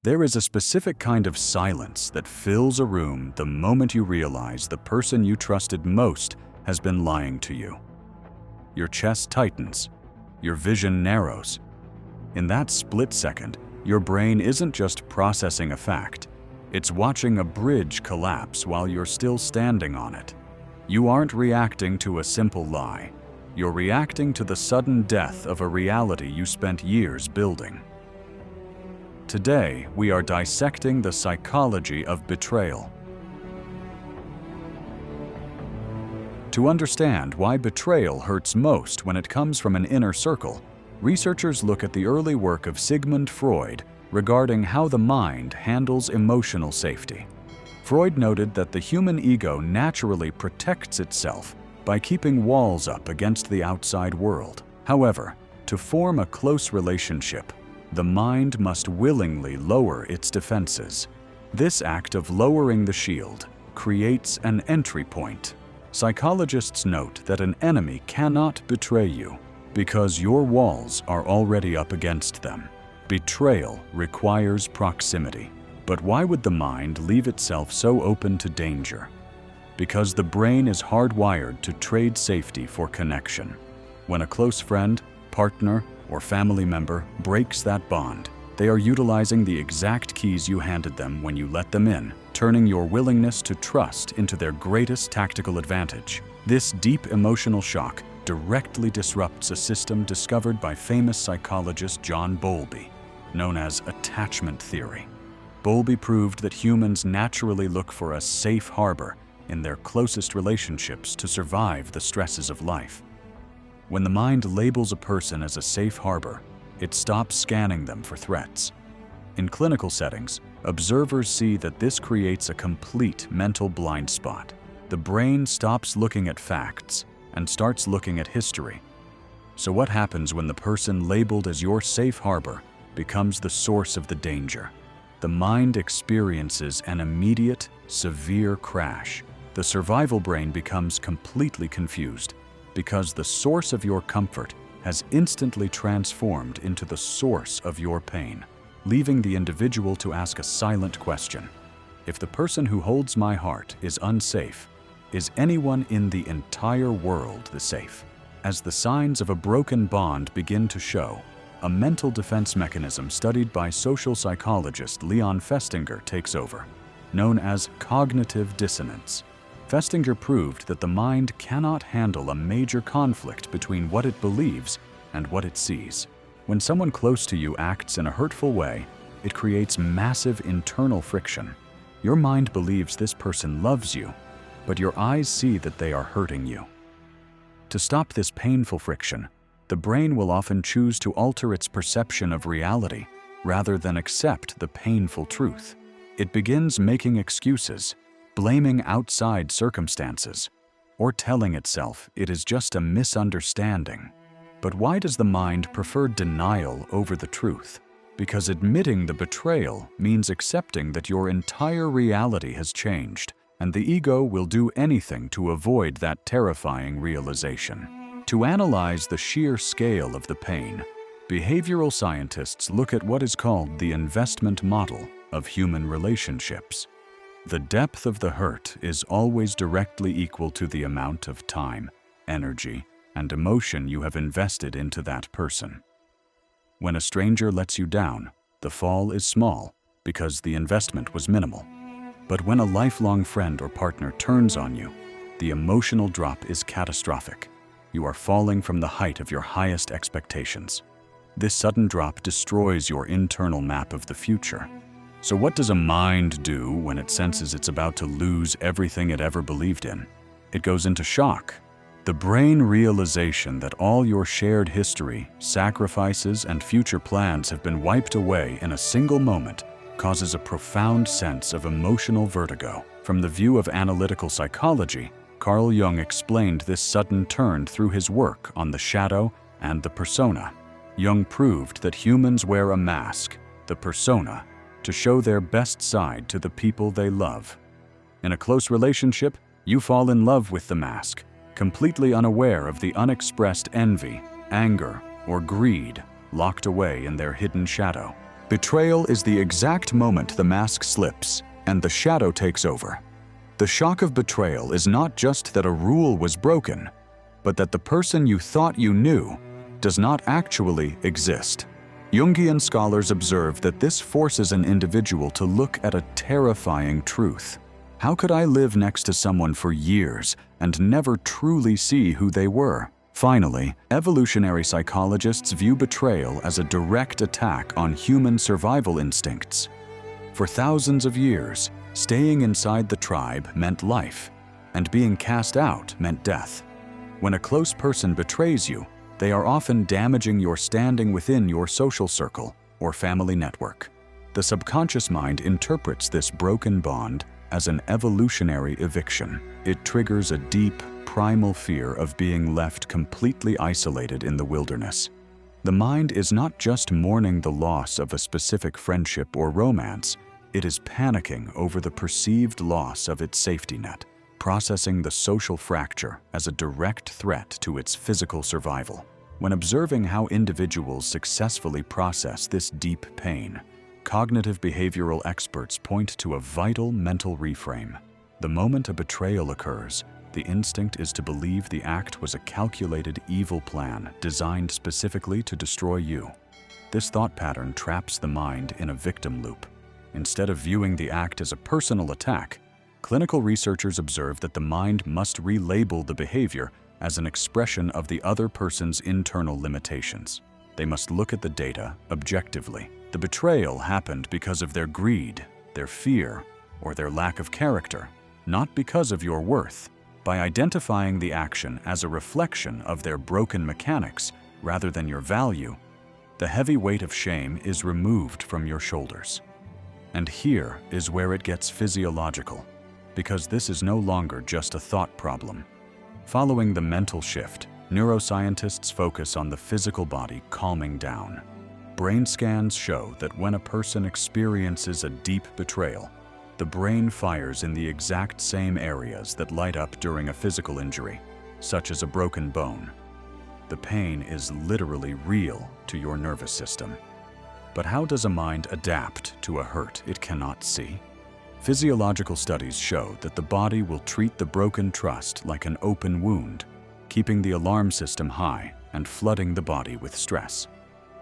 There is a specific kind of silence that fills a room the moment you realize the person you trusted most has been lying to you. Your chest tightens, your vision narrows. In that split second, your brain isn't just processing a fact, it's watching a bridge collapse while you're still standing on it. You aren't reacting to a simple lie. You're reacting to the sudden death of a reality you spent years building. Today, we are dissecting the psychology of betrayal. To understand why betrayal hurts most when it comes from an inner circle, researchers look at the early work of Sigmund Freud regarding how the mind handles emotional safety. Freud noted that the human ego naturally protects itself by keeping walls up against the outside world. However, to form a close relationship, the mind must willingly lower its defenses. This act of lowering the shield creates an entry point. Psychologists note that an enemy cannot betray you because your walls are already up against them. Betrayal requires proximity. But why would the mind leave itself so open to danger? Because the brain is hardwired to trade safety for connection. When a close friend, partner, or family member breaks that bond, they are utilizing the exact keys you handed them when you let them in, turning your willingness to trust into their greatest tactical advantage. This deep emotional shock directly disrupts a system discovered by famous psychologist John Bowlby, known as attachment theory. Bowlby proved that humans naturally look for a safe harbor in their closest relationships to survive the stresses of life. When the mind labels a person as a safe harbor, it stops scanning them for threats. In clinical settings, observers see that this creates a complete mental blind spot. The brain stops looking at facts and starts looking at history. So what happens when the person labeled as your safe harbor becomes the source of the danger? The mind experiences an immediate, severe crash. The survival brain becomes completely confused because the source of your comfort has instantly transformed into the source of your pain, leaving the individual to ask a silent question. If the person who holds my heart is unsafe, is anyone in the entire world safe? As the signs of a broken bond begin to show, a mental defense mechanism studied by social psychologist Leon Festinger takes over, known as cognitive dissonance. Festinger proved that the mind cannot handle a major conflict between what it believes and what it sees. When someone close to you acts in a hurtful way, it creates massive internal friction. Your mind believes this person loves you, but your eyes see that they are hurting you. To stop this painful friction, the brain will often choose to alter its perception of reality rather than accept the painful truth. It begins making excuses, blaming outside circumstances, or telling itself it is just a misunderstanding. But why does the mind prefer denial over the truth? Because admitting the betrayal means accepting that your entire reality has changed, and the ego will do anything to avoid that terrifying realization. To analyze the sheer scale of the pain, behavioral scientists look at what is called the investment model of human relationships. The depth of the hurt is always directly equal to the amount of time, energy, and emotion you have invested into that person. When a stranger lets you down, the fall is small because the investment was minimal. But when a lifelong friend or partner turns on you, the emotional drop is catastrophic. You are falling from the height of your highest expectations. This sudden drop destroys your internal map of the future. So what does a mind do when it senses it's about to lose everything it ever believed in? It goes into shock. The brain realization that all your shared history, sacrifices, and future plans have been wiped away in a single moment causes a profound sense of emotional vertigo. From the view of analytical psychology, Carl Jung explained this sudden turn through his work on the shadow and the persona. Jung proved that humans wear a mask, the persona, to show their best side to the people they love. In a close relationship, you fall in love with the mask, completely unaware of the unexpressed envy, anger, or greed locked away in their hidden shadow. Betrayal is the exact moment the mask slips and the shadow takes over. The shock of betrayal is not just that a rule was broken, but that the person you thought you knew does not actually exist. Jungian scholars observe that this forces an individual to look at a terrifying truth. How could I live next to someone for years and never truly see who they were? Finally, evolutionary psychologists view betrayal as a direct attack on human survival instincts. For thousands of years, staying inside the tribe meant life, and being cast out meant death. When a close person betrays you, they are often damaging your standing within your social circle or family network. The subconscious mind interprets this broken bond as an evolutionary eviction. It triggers a deep, primal fear of being left completely isolated in the wilderness. The mind is not just mourning the loss of a specific friendship or romance, it is panicking over the perceived loss of its safety net, processing the social fracture as a direct threat to its physical survival. When observing how individuals successfully process this deep pain, cognitive behavioral experts point to a vital mental reframe. The moment a betrayal occurs, the instinct is to believe the act was a calculated evil plan designed specifically to destroy you. This thought pattern traps the mind in a victim loop. Instead of viewing the act as a personal attack, clinical researchers observe that the mind must relabel the behavior as an expression of the other person's internal limitations. They must look at the data objectively. The betrayal happened because of their greed, their fear, or their lack of character, not because of your worth. By identifying the action as a reflection of their broken mechanics rather than your value, the heavy weight of shame is removed from your shoulders. And here is where it gets physiological, because this is no longer just a thought problem. Following the mental shift, neuroscientists focus on the physical body calming down. Brain scans show that when a person experiences a deep betrayal, the brain fires in the exact same areas that light up during a physical injury, such as a broken bone. The pain is literally real to your nervous system. But how does a mind adapt to a hurt it cannot see? Physiological studies show that the body will treat the broken trust like an open wound, keeping the alarm system high and flooding the body with stress.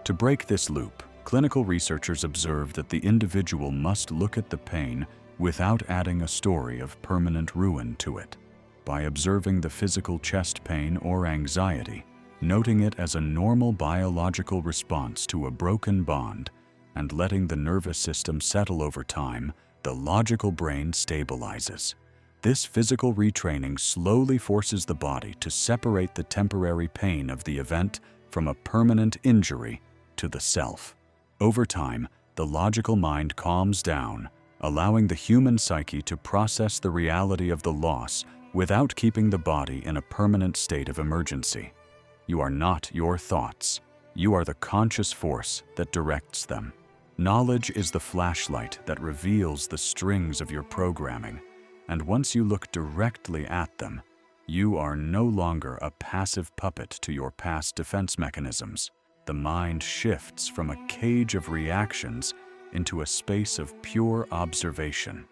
To break this loop, clinical researchers observe that the individual must look at the pain without adding a story of permanent ruin to it. By observing the physical chest pain or anxiety, noting it as a normal biological response to a broken bond, and letting the nervous system settle over time, the logical brain stabilizes. This physical retraining slowly forces the body to separate the temporary pain of the event from a permanent injury to the self. Over time, the logical mind calms down, allowing the human psyche to process the reality of the loss without keeping the body in a permanent state of emergency. You are not your thoughts. You are the conscious force that directs them. Knowledge is the flashlight that reveals the strings of your programming, and once you look directly at them, you are no longer a passive puppet to your past defense mechanisms. The mind shifts from a cage of reactions into a space of pure observation.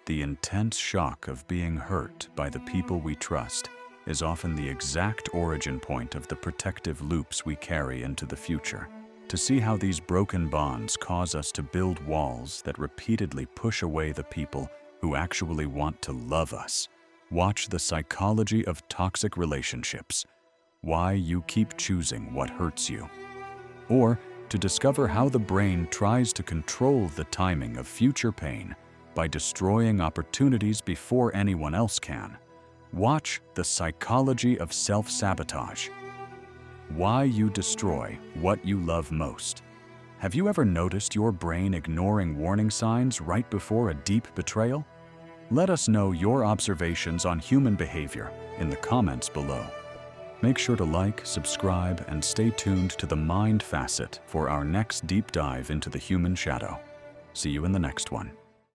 The intense shock of being hurt by the people we trust is often the exact origin point of the protective loops we carry into the future. To see how these broken bonds cause us to build walls that repeatedly push away the people who actually want to love us, watch The Psychology of Toxic Relationships: Why You Keep Choosing What Hurts You. Or to discover how the brain tries to control the timing of future pain by destroying opportunities before anyone else can, watch The Psychology of Self-Sabotage: Why You Destroy What You Love Most. Have you ever noticed your brain ignoring warning signs right before a deep betrayal? Let us know your observations on human behavior in the comments below. Make sure to like, subscribe, and stay tuned to the Mind Facet for our next deep dive into the human shadow. See you in the next one.